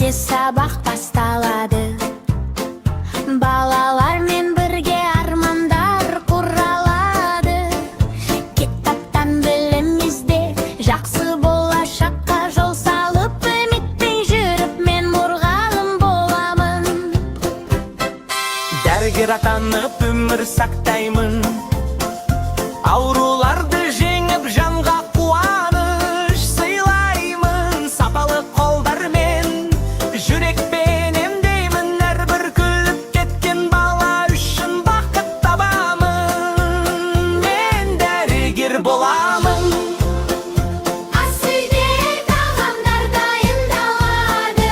Erте sabah bastaladı. Balalar men birge armandar kuraladı. Kitaptan bilimizde жақсы болашаққа жол салып, үмітпен жүріп мен мұрғалым боламын. Дәрігер атанып өмір сақтаймын, ауруларды жеңіп жанға қуаныш сыйлаймын. Сапалы қолдармен жүрекпен емдеймін, әрбір күліп кеткен бала үшін бақыт табамын. Мен дәрігер боламын. Ас үйде тағамдар дайындалады,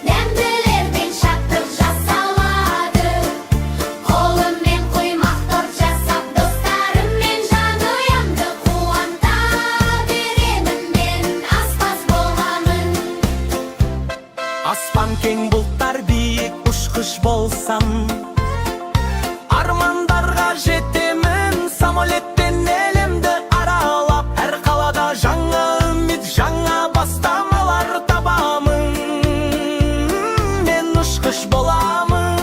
дәмділермен шаттық жасалады. Қолыммен құймақ торт жасап, достарыммен жанұямды қуанта беремін. Мен аспаз боламын. Аспан кең, бұлттар биік, ұшқыш болсам, армандарға жетемін. Самолетпен әлемді аралап, әр қалада жаңа үміт, жаңа бастамалар табамын. Мен ұшқыш боламын.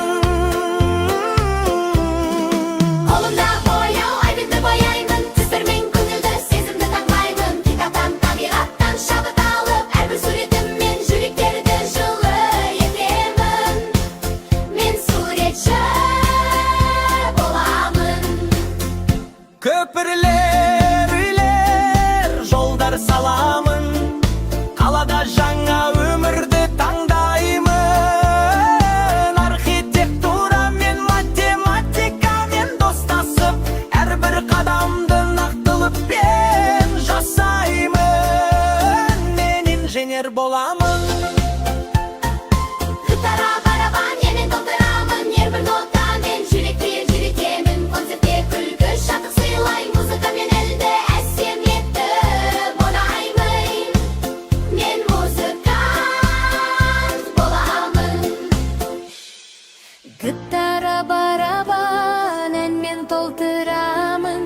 Қолымда бояу, айбынды бояймын, түстермен көңілді сезімді таңдаймын. Китаптан, табиғаттан шабыт алып, әрбір суретіммен жүректерді жылы етемін. Мен суретші боламын. Көпірлер, үйлер, жолдар саламын. Қалада жаңа өмірді таңдаймын. Архитектура мен математикамен достасып, әрбір қадамды нақтылықпен жасаймын. Мен инженер боламын. Гитара, барабан, емен толтырамын, әрбір нотамен жүрекке жүретемін. Концертте күлкі, шаттық сыйлай, музыкамен әлді әсем етіп ойнаймын. Мен музыкант боламын. Гитара, барабан, әнмен толтырамын,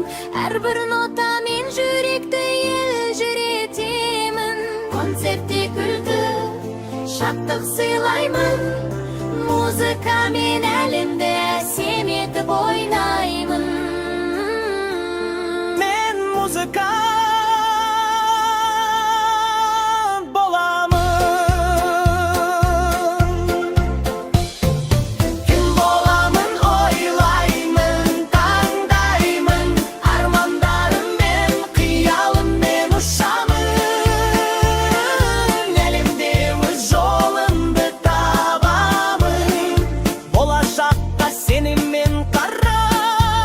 әрбір нотамен жүректі елжіретемін. Концертте күлкі, шаттық сыйлаймын, музыкамен әлемді әсем етіп ойнаймын. Мен музыкант боламын. Кім боламын ойлаймын, таңдаймын. Армандарыммен, қиялыммен ұшамын. Әлемде өз жолымды табамын. Болашаққа сеніммен қараймын.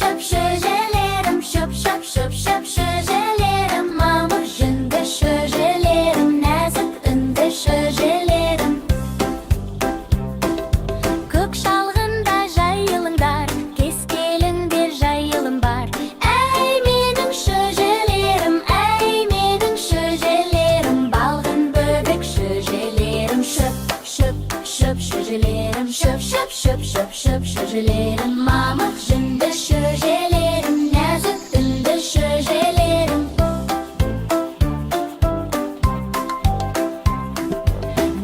şöp şöjelerim, şöp şöp şöp şöp şöjelerim. Mamur jünde şöjelerim, nazik ünde şöjelerim. Көк шалғында жайылыңдар, кескеліңдер жайылыңдар. Әй менің шөжелерім, әй менің шөжелерім. Балғын бөбек шөжелерім, шөп шөп шөп шөжелерім, шөп шөп шөп шөп шөп шөжелерім. Мамық жүнді шөжелерім, нәзік үнді шөжелерім.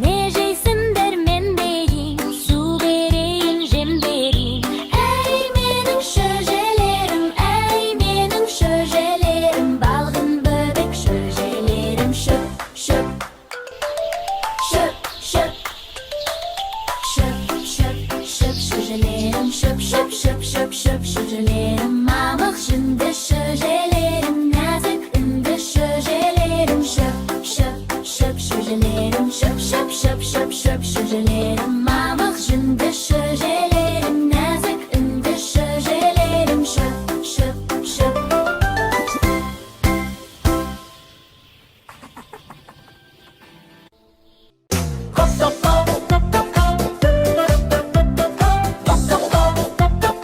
Ne jeysindir men deyim, su vereyim, jem vereyim. Ey mening şöjelerim, ey mening şöjelerim. Balgın bebek şöjelerim, şöp şöp şöp şöp şöp şöp şöp şöjelerim, şöp şöp şöp şöp şöp şöjelerim. Mamık jünde şöjelerim, nazik ünde şöjelerim. Şöp şöp şöp şöjelerim, şöp şöp şöp şöp şöp şöjelerim. Mamık jünde şöjelerim, nazik ünde şöjelerim. Şöp şöp şöp. Hop top top top top top. Hop top top top top top.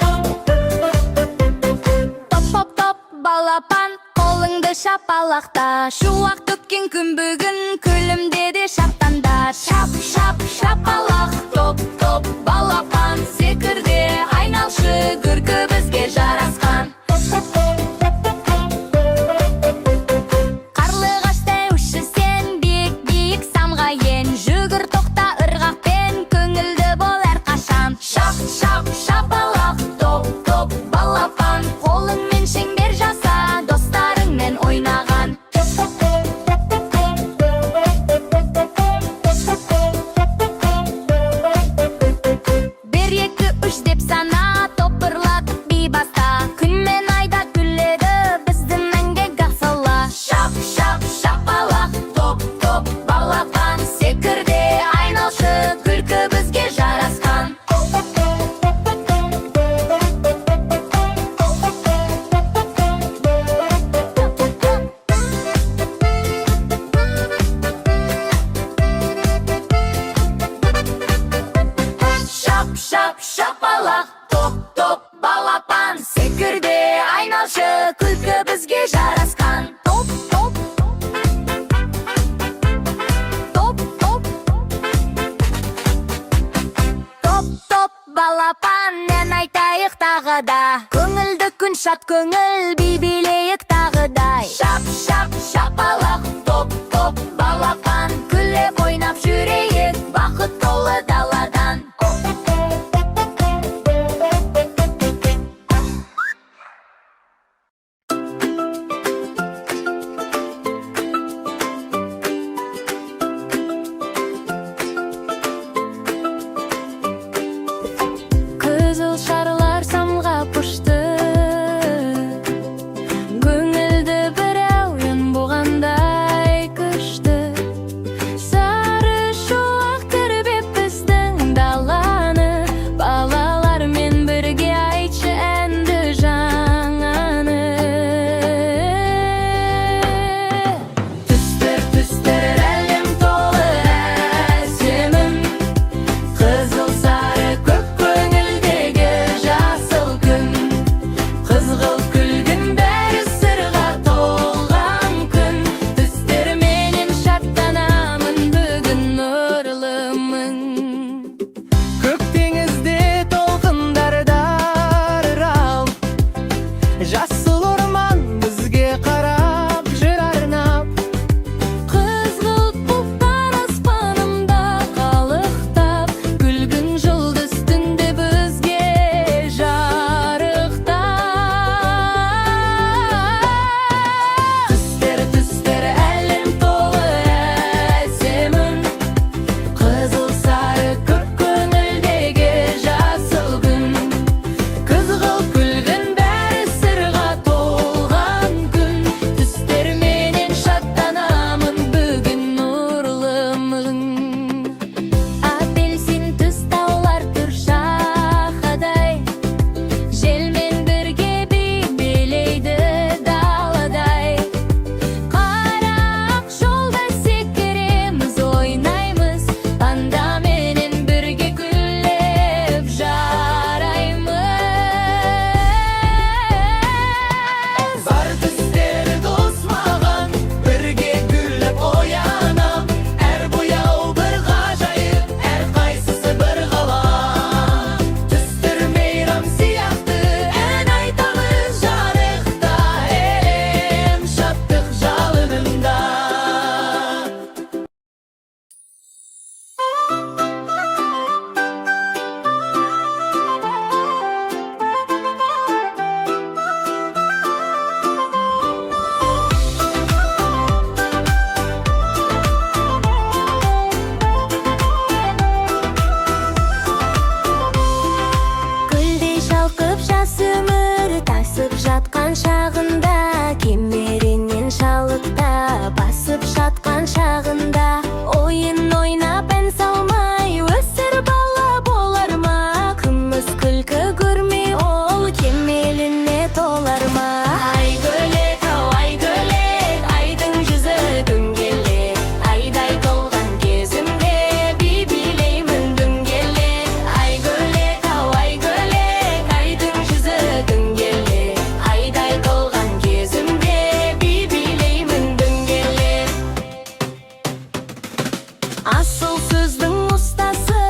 Топ топ топ балапан, қолыңды шапалақта. Шуақ төккен күн бүгін күлімдеді шаттанда. Шап шап шапалақ, топ топ балапан. Секірде айналшы күркі бізге жарасқан. Қарлығаштай ұшысен, биік-биік самғайын. Жүгір тоқта ырғақпен, көңілді бол әрқашан. Шап шап шапалақ, топ топ балапан. Қолыңмен шеңбер жаса, достарыңмен ойнаған. Bir екі үш деп сана, топырлатып бейбаста. Күн мен айда күледі біздің мәңгек асылы. Шап шап шапалақ, топ топ балапан. Секірде айналшы күлкі бізге жарасқан. Шап шап шапалақ, топ топ балапан. Секірде айналшы күлкі бізге жарасқан. Топ топ топ топ топ топ балапан. Ән айтайық тағы да, көңілді күн шат көңіл би билейік тағыдай. Шап шап шапалақ, топ топ балапан. Күліп ойнап жүрейік бақыт толы даладан. Қызыл шарлар самғап ұшты, көңілді бір әуен болғандай күшті. Сары шуақ тербеп біздің даланы, балалармен бірге айтшы әнді жаңаны. Түстер түстер әлем толы әсемім, қызыл сары көк көңілдегі жасыл күн. Қызғылт күлгін бәрі сырға толған күн. Түстерменен шаттанамын бүгін нұрлымын. Көк теңізде толқындарда арал, жасыл орман бізге қарап жүр арнап. Қызғылт бұлттар аспанымда қалықтап, күлгін жұлдыз түнде бізге жарықтап. Түстер түстер әлем толы әсемім, қызыл сары көк көңілдегі жасыл күн. Қызғылт күлгін бәрі сырға болар ма? Ай гөлек, ай гөлек, айдың жүзі дөңгелек, айдай толған кезімде би билеймін дөңгелек. Ай гөлек, ай гөлек, айдың жүзі дөңгелек, айдай толған кезімде би билеймін дөңгелек. Асыл сөздің ұстасы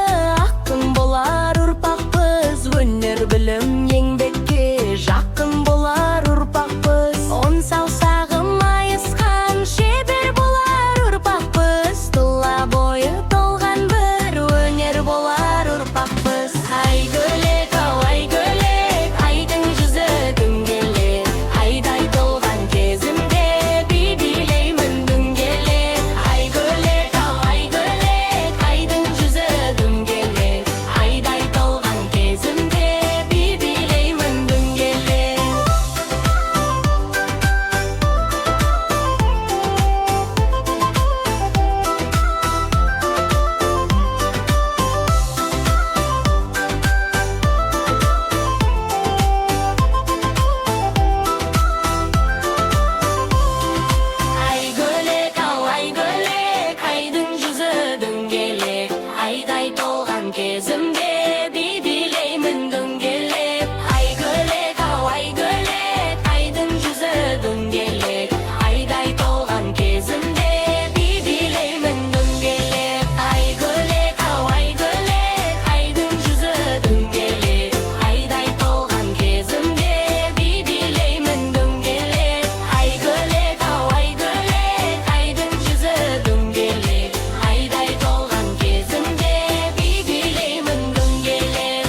ақын болар ұрпақпыз, өнер білім еңбекке жақын болар ұрпақпыз. Он саусағы майысқан шебер болар ұрпақпыз, тұла бойы толған бір өнер болар ұрпақпыз. Ай гөлек, ай гөлек, айдың жүзі дөңгелек, айдай толған кезімде би билеймін дөңгелек. Ай гөлек, ай гөлек, айдың жүзі дөңгелек, айдай толған кезімде би билеймін дөңгелек. Ай гөлек, ай гөлек, айдың жүзі дөңгелек, айдай толған кезімде би билеймін дөңгелек. Ай гөлек, ай гөлек, айдың жүзі дөңгелек, айдай толған кезімде би билеймін дөңгелек. Ай гөлек, ай гөлек, айдың жүзі дөңгелек, айдай толған кезімде би билеймін дөңгелек. Ай гөлек, ай гөлек, айдың жүзі дөңгелек, айдай толған кезімде би билеймін дөңгелек.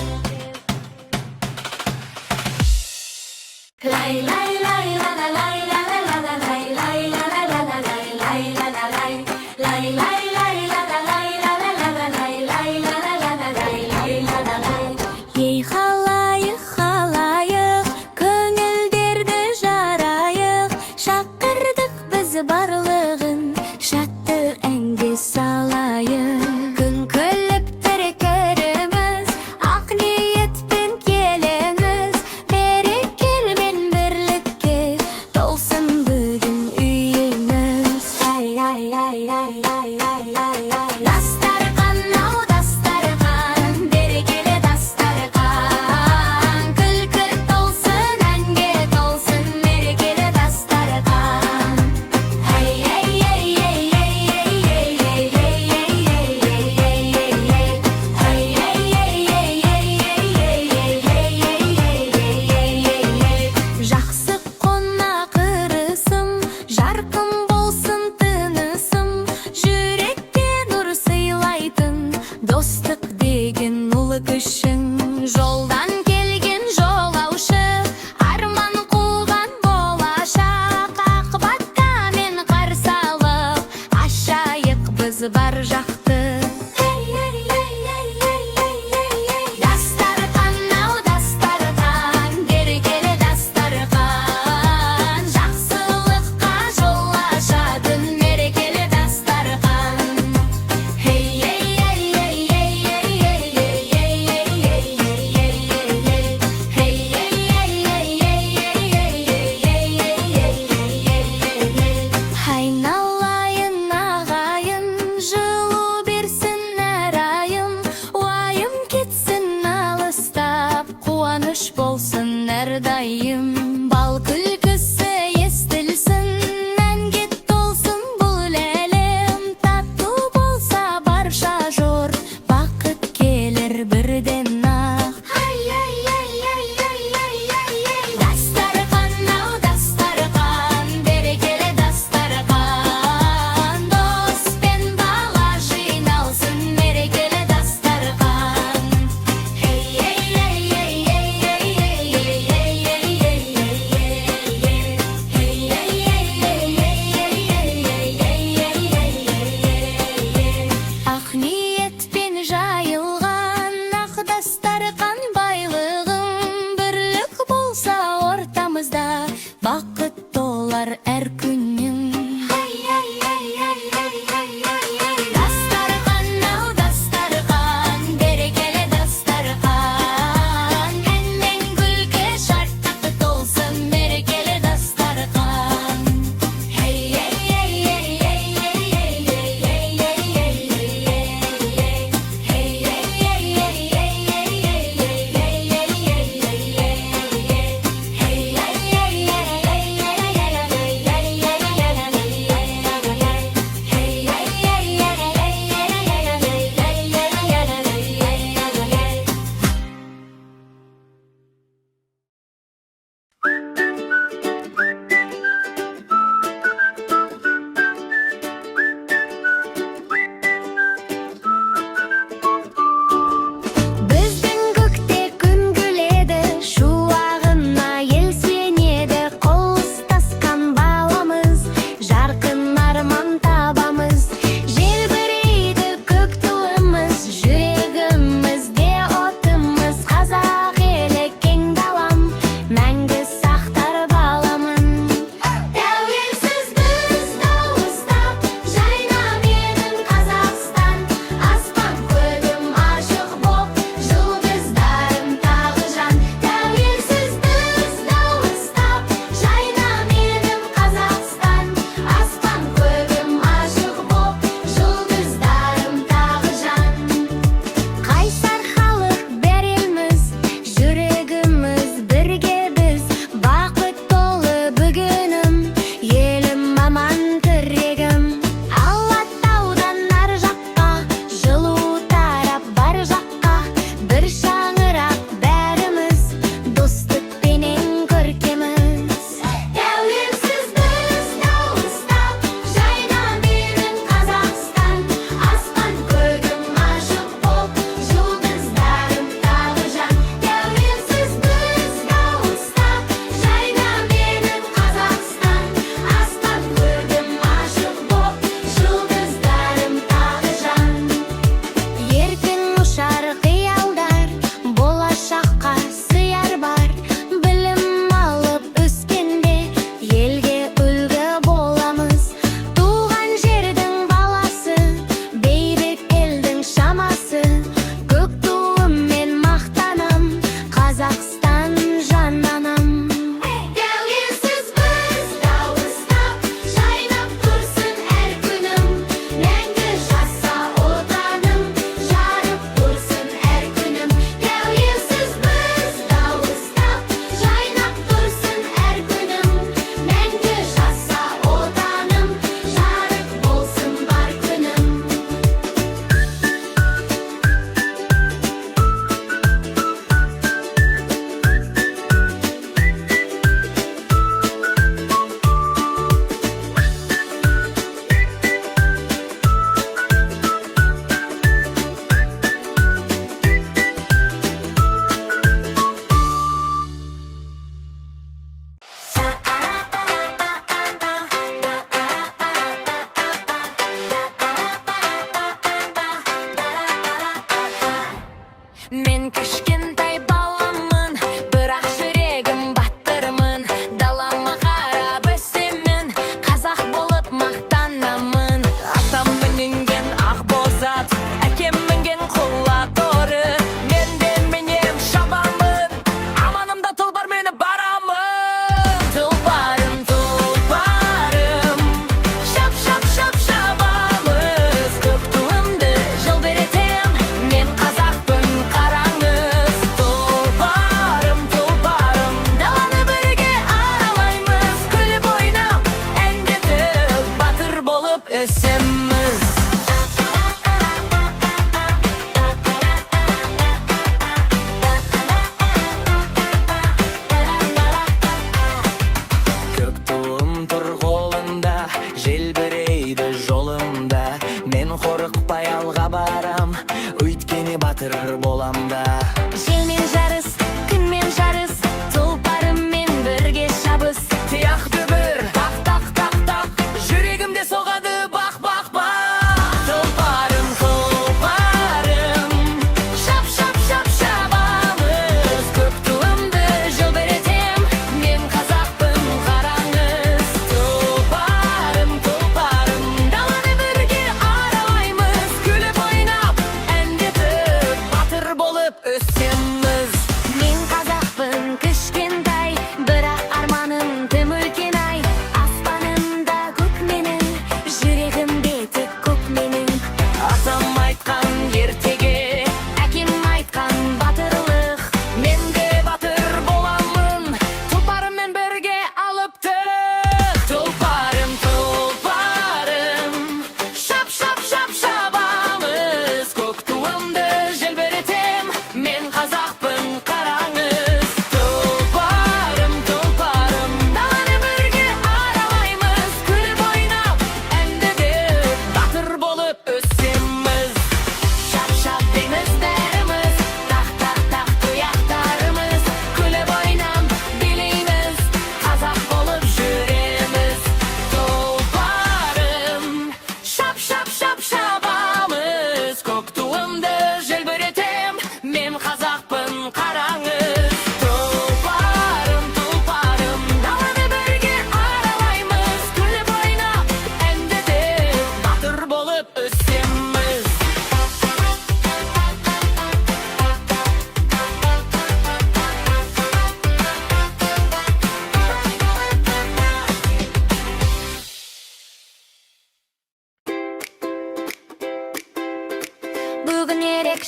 Лай лай лай ла ла лай ла ла ла ла лай лай ла ла ла ла лай лай ла ла лай лай лай лай ла ла лай ла ла ла ла лай лай ла ла ла ла лай лай ла ла лай. Ей халайық, халайық, көңілдерді жарайық, шақырдық біз барлығын, шатты әнге салайық. Күн күліп тіркіріміз, ақ ниетпен келеміз, берекел мен бірлікке толсын бүгін үйіміз. Ай ай ай ай ай ай ай ай. Дастархан, ау дастархан, берекелі дастархан, күлкі толсын, әнге толсын, мерекелі дастархан. Ай ай ай ай ай ай ай ай жақсы қонақ ырысым, жарқын болсын тынысым, жүрекке нұр сыйлайтын достық деген ұлы күшің. Жолдан келген жолаушы, арман қуған болашақ, ақ батамен қарсы алып, ашайық біз бар жақты. Дастархан, ау дастархан, берекелі дастархан, жақсылыққа жол ашатын мерекелі дастархан. Ей ей ей ей ей ей ей ей айналайын ағайын, жылу берсін әр айым, уайым кетсін алыстап, қуаныш болсын әрдайым. Бал күлкісі естілсін, әнге толсын бұл әлем, тату болса барша жор, бақыт келер бірден ақ. Дастархан, ау дастархан, берекелі дастархан, дос пен бала жиналсын, мерекелі дастархан. Ей ей ей ей ей ей ей ақ ниетпен жайылған, ақ дастархан байлығым, бірлік болса ортамызда, бақыт толар әр күнің. Дастархан, ау дастархан, берекелі дастархан, ән мен күлкі шаттық толсын,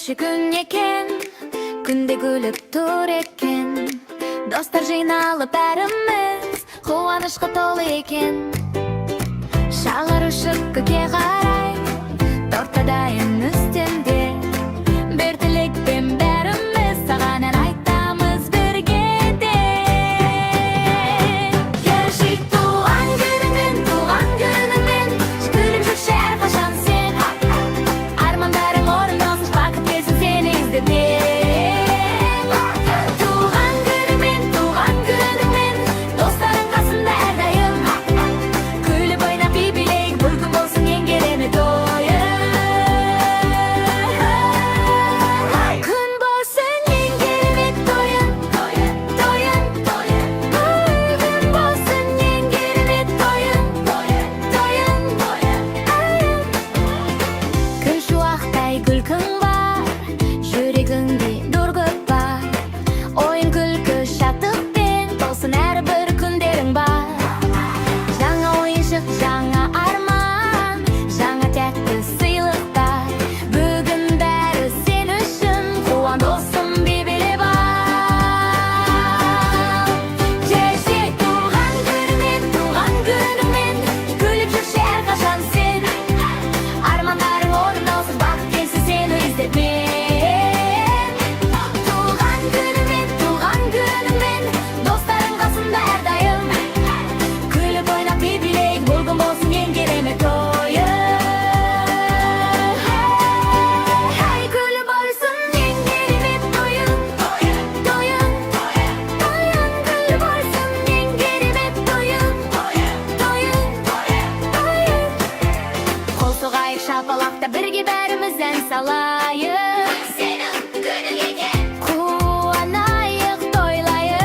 yaxshi kun ekan, kunda gulib tur ekan. Do'stlar jiyналып bärimiz quvonishga to'la ekan. Shag'ir ushib ko'kka qaray, tortadayin ustimda. Bir tilakdan bärimiz sag'ana aytamiz birga de. Yashik tuğan gününgün, kulib yurshi har qachon sen. Armonlaring o'rindosiz, vaqt kelsin seni izlab men. Tuğan gününgün, do'stlaring qasimda har doim. Kulib o'ynab bir-birlik, bugun bo'lsin yangi to'yim. Kun bo'lsin yangi to'yim, to'yim. Bugun bo'lsin yangi to'yim, to'yim. Kun shu vaqtday kulkun bor, yuragingda durg'ib bor. O'yin kulku shodlikdan to'lsin har bir kunlaring bor. Жаңа o'yinchiq, жаңа armon, жаңа tatti siyliqlar. Bugun bari sen uchun quvon do'stim bebili bor. Yashik tuğan gününgün, kulib yurshi har qachon sen. Armonlaring o'rindosiz, vaqt kelsin seni izlab men. Tuğan gününgün, do'stlaring qasimda har doim. Kulib o'ynab bir-birlik, bugun bo'lsin yangi to'yim. Kulib bo'lsin yangi to'yim, to'yim. Kulib bo'lsin yangi to'yim, to'yim. Qo'l so'g'aylik shapaloqda birga bärimizdan salayik. Sening kuning ekan, quvonaylik, to'ylayik.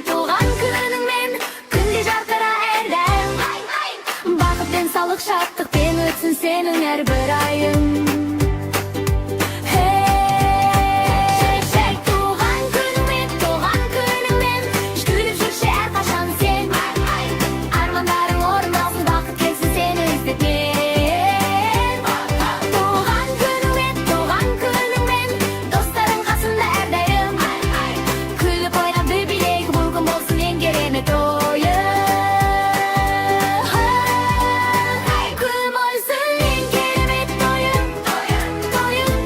Tuğan gününgün, kunde jarqira har doim. Baqtdan sog'lik, shodlikdan o'tsin sening har bir oying. Yashik tuğan gününgün, kulib yurshi har qachon sen. Armonlaring o'rindosiz, vaqt kelsin seni izlab men. Tuğan gününgün, do'stlaring qasimda har doim. Kulib o'ynab bir-birlik, bugun bo'lsin yangi to'yim. Kun bo'lsin yangi to'yim, to'yim.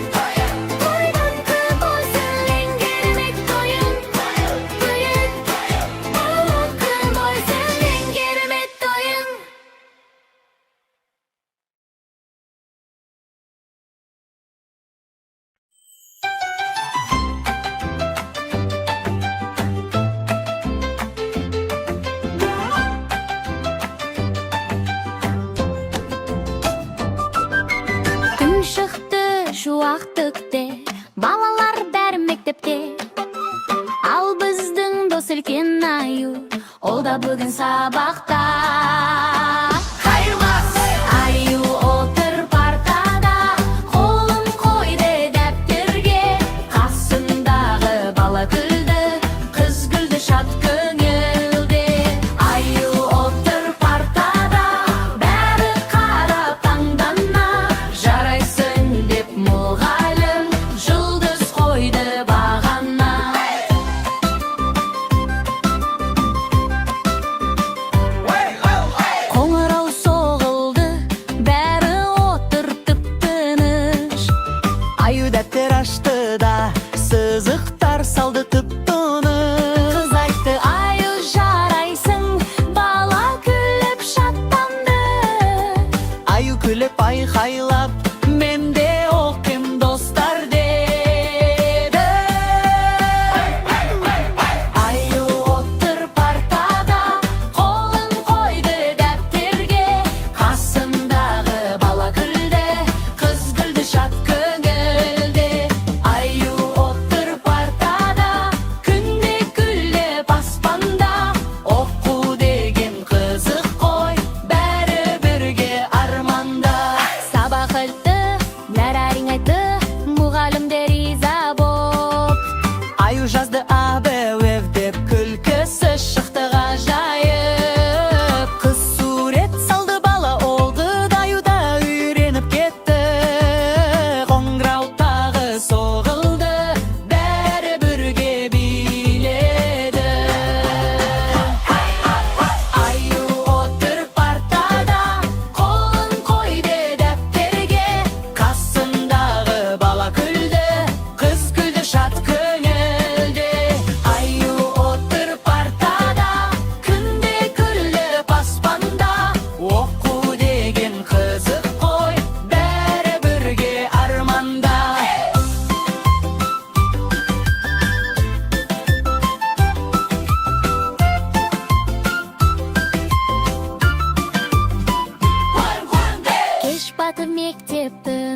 To'ydan kun bo'lsin yangi to'yim, to'yim. Kun bo'lsin yangi to'yim. Kun chiqdi shu vaqtda, balalar bari maktabda. Al bizning do'stilkin ayu, o da bugun saboqda. Ayu o'tir partada, qo'lin qo'ydi daftarga. Qasimdagi bala kuldi, qiz kuldi shod ko'ngilda. Ayu o'tir partada, bari qarab tangdanma. Jaraysin deb muallim, yulduz qo'ydi bag'anma. Qo'ng'iroq so'g'ildi, bari o'tirib tinish. Ayu daftar ochdi-da, siziqlar soldi tip-tinish. Qiz aytdi, ayu jaraysin, bala kulib shodlandi. Ayu kulib ayqaylab, mende o'qim do'stlar dedi. Ayu o'tir partada, qo'lin qo'ydi daftarga. Qasimdagi bala kuldi, qiz kuldi shod ko'ngilda. Ayu o'tir partada, kunda kulib osmonda. O'qu degan qiziq qo'y, bari birga armonda. Saboq qildi, nararing aytdi, muallim deriza bo'p. Ayu yozdi ABV deb kulkisi chiqdi g'ajoyib.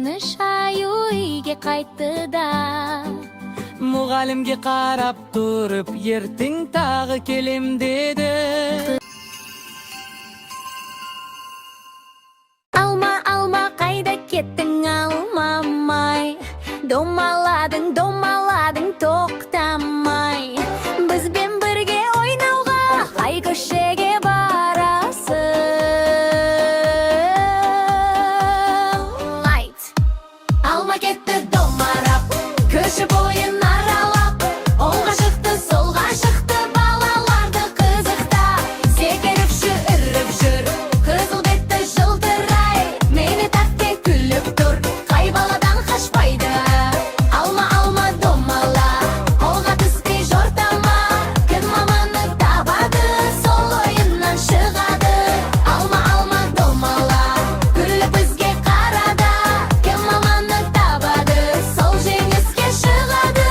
күні Аю үйге қайтты да. Мұғалімге қарап тұрып, ертең тағы келем деді. Алма, алма, қайда кеттің алмамай? Домаладың, домаладың тоқтамай. Бізбен бірге ойнауға қай көшеге барасың? Лайт. Алма кетті домарап, көші бойын аралап. Оңға шықты, солға шықты, балаларды қызықта. Секіріп жүріп жүр, қызыл бетті жылтырай. Мені тәтті күліп тұр, қай баладан қашпайды. Алма, алма, домала, қолға түспей жортама. Кім маманы табады, сол ойыннан шығады. Алма, алма, домала, күліп бізге қарады. Кім маманы табады, сол жеңіске шығады.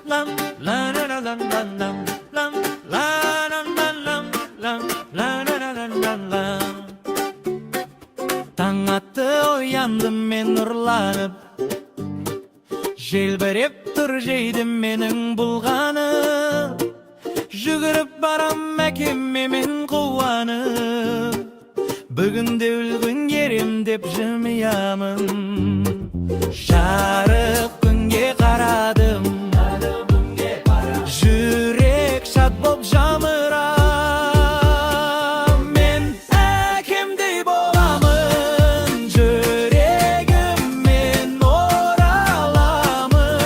lam la la la la la lam la la la la lam la la la la la. Taң atты ояндым мен нұрланып, желбіреп тұр жейдім менің бұлғанып, жүгіріп барам әкеме мен қуанып, бүгінде өлгін ерем деп жымиямын. Жарық күнге қарадым, жүрек шат боп жамырам. Мен әкемдей боламын, жүрегіммен ораламын.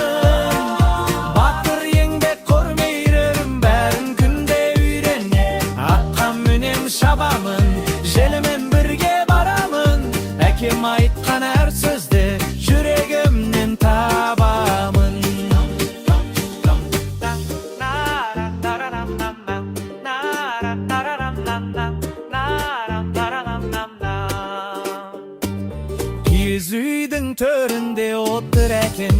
Батыр еңбек көрмейрім, бәрін күнде үйренем. Атқа мінем шабамын, желімен бірге барамын. Әкем айтқан әр сөзді жүрегімнен табамын. Киіз үйдің төрінде отыр әкем,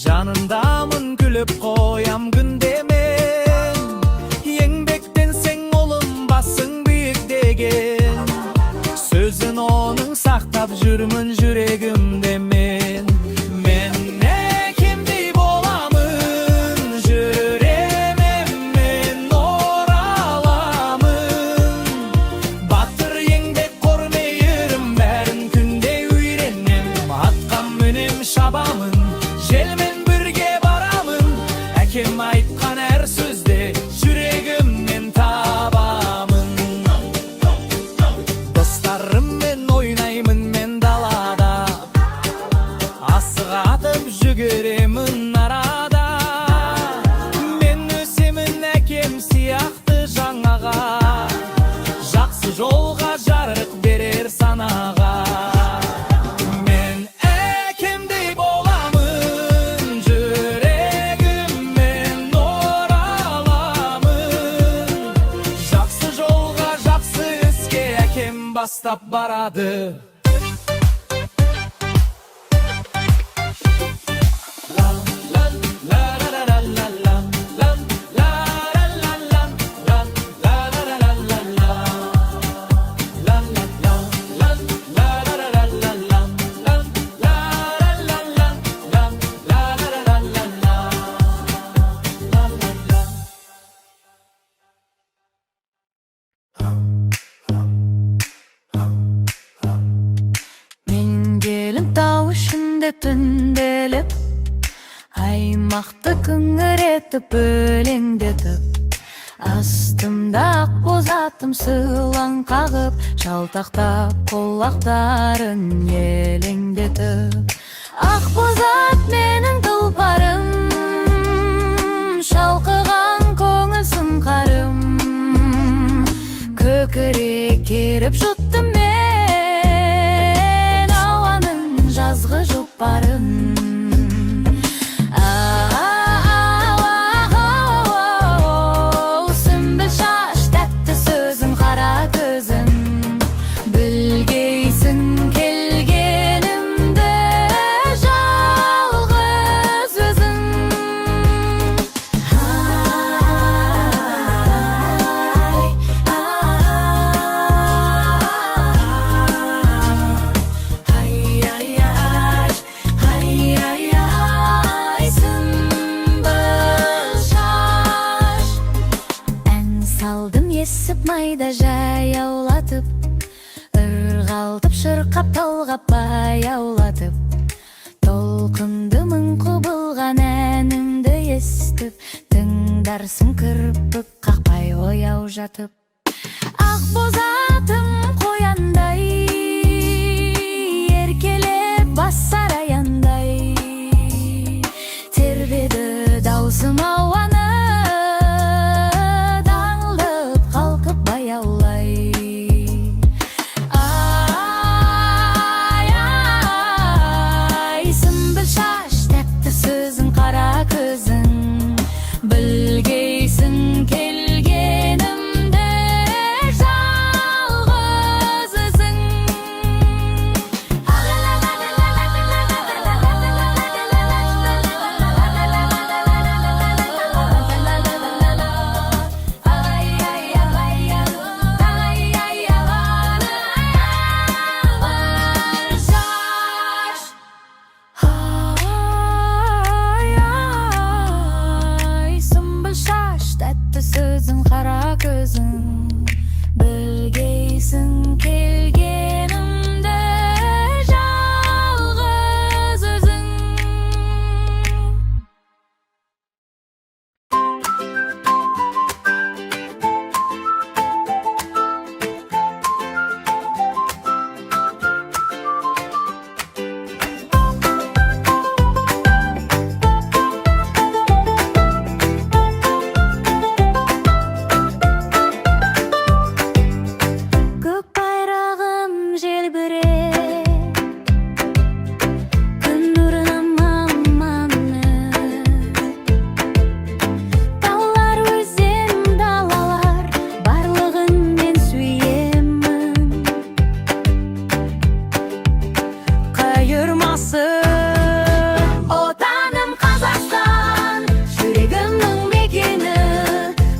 жанындамын күліп қоям күнде мен. Еңбектенсең ұлым басың биік деген, сөзін оның сақтап жүрмін жүрегімде мен. Мен әкемдей боламын, жүремеммен ораламын. Батыр еңбек көрмейірім, бәрін күнде үйренем. Атқа мінем шабамын, желмен бірге барамын. Әкем айтқан әр сөзде жүрегімнен табамын. Достарыммен ойнаймын мен далада, асығатып жүгіремін арада. Мен өсемін әкем сияқты жаңаға, жақсы жолға жарық берер санаға. Мен әкемдей боламын, жүрегіммен ораламын. Жақсы жолға, жақсы іске әкем бастап барады. Мен келім тау ішінде түнделіп, аймақты күңіретіп өлеңдетіп, астымда ақ боз атым сылаң қағып, жалтақтап құлақтарын елеңдетіп. Ақ боз ат менің тұлпарым, шалқыған көңіл сыңқарым. Көкірек керіп жұттым мен ауаның жазғы жұпарын. Сүмбіл шаш, тәтті сөзің, қара көзің, білгейсің келгенімді жалғыз өзің. Есіп майда жаяулатып, ырғалтып шырқап талғап баяулатып, толқынды мың құбылған әнімді естіп, тыңдарсың кірпік қақпай ояу жатып. Ақ боз атым қояндай, еркелеп басар аяндай, тербеді даусым ауаны, білгейсің келгенімді жалғыз өзің. ayırmasın. Otanım Kazakistan, yüreğimnin mekeni,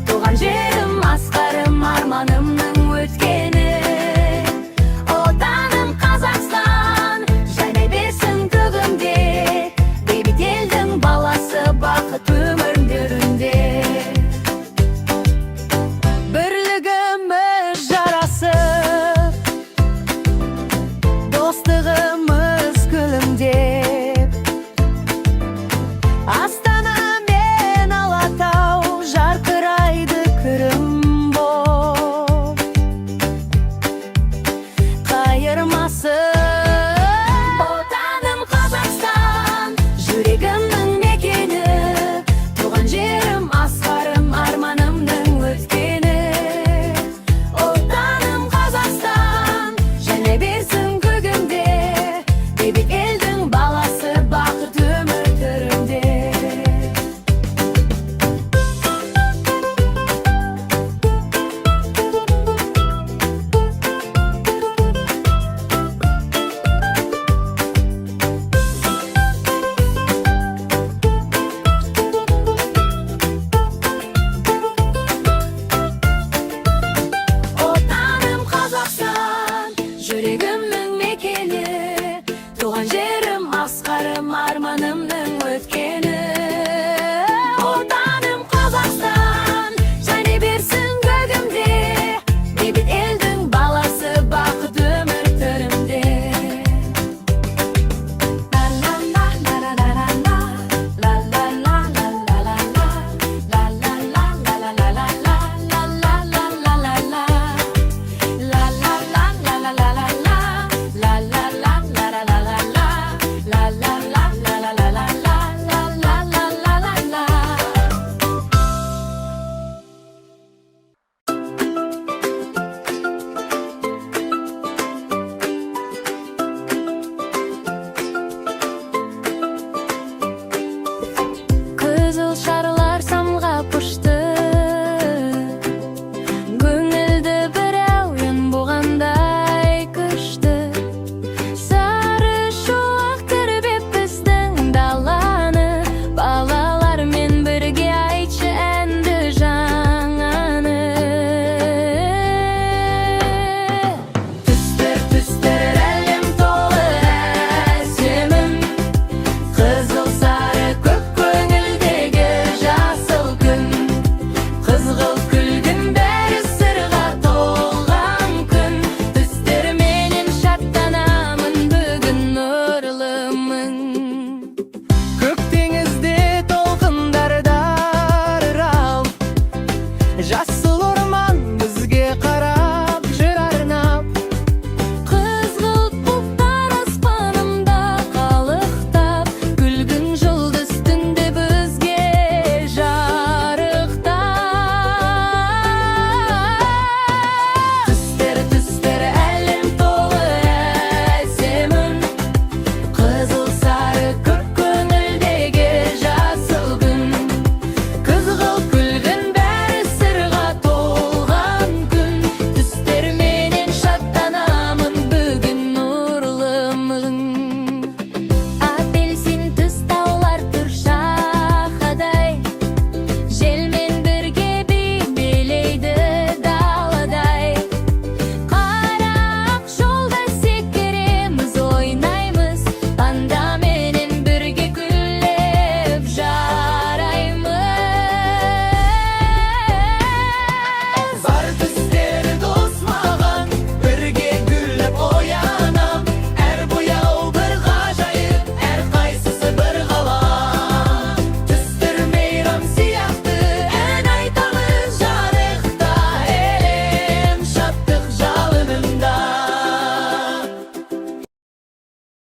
tuğan jerim, askarım, armanımның ötkeni. Otanım Kazakistan, және берсін көгімде, бейбіт елдің баласы бақыт өмірлерінде. Бірлігіміз жарасып, достығымыз күлімдеп, Астана мен Алатау жарқырайды күрім боп. Қайырмасын отаным Қазақстан, жүрегімнің мекені, туған жерім, асқарым, арманымның өткені. Отаным Қазақстан, және берсін көгімде, бейбіт елдің баласы бақыт өмірлерінде. Отаным Қазақстан, жүрегімнің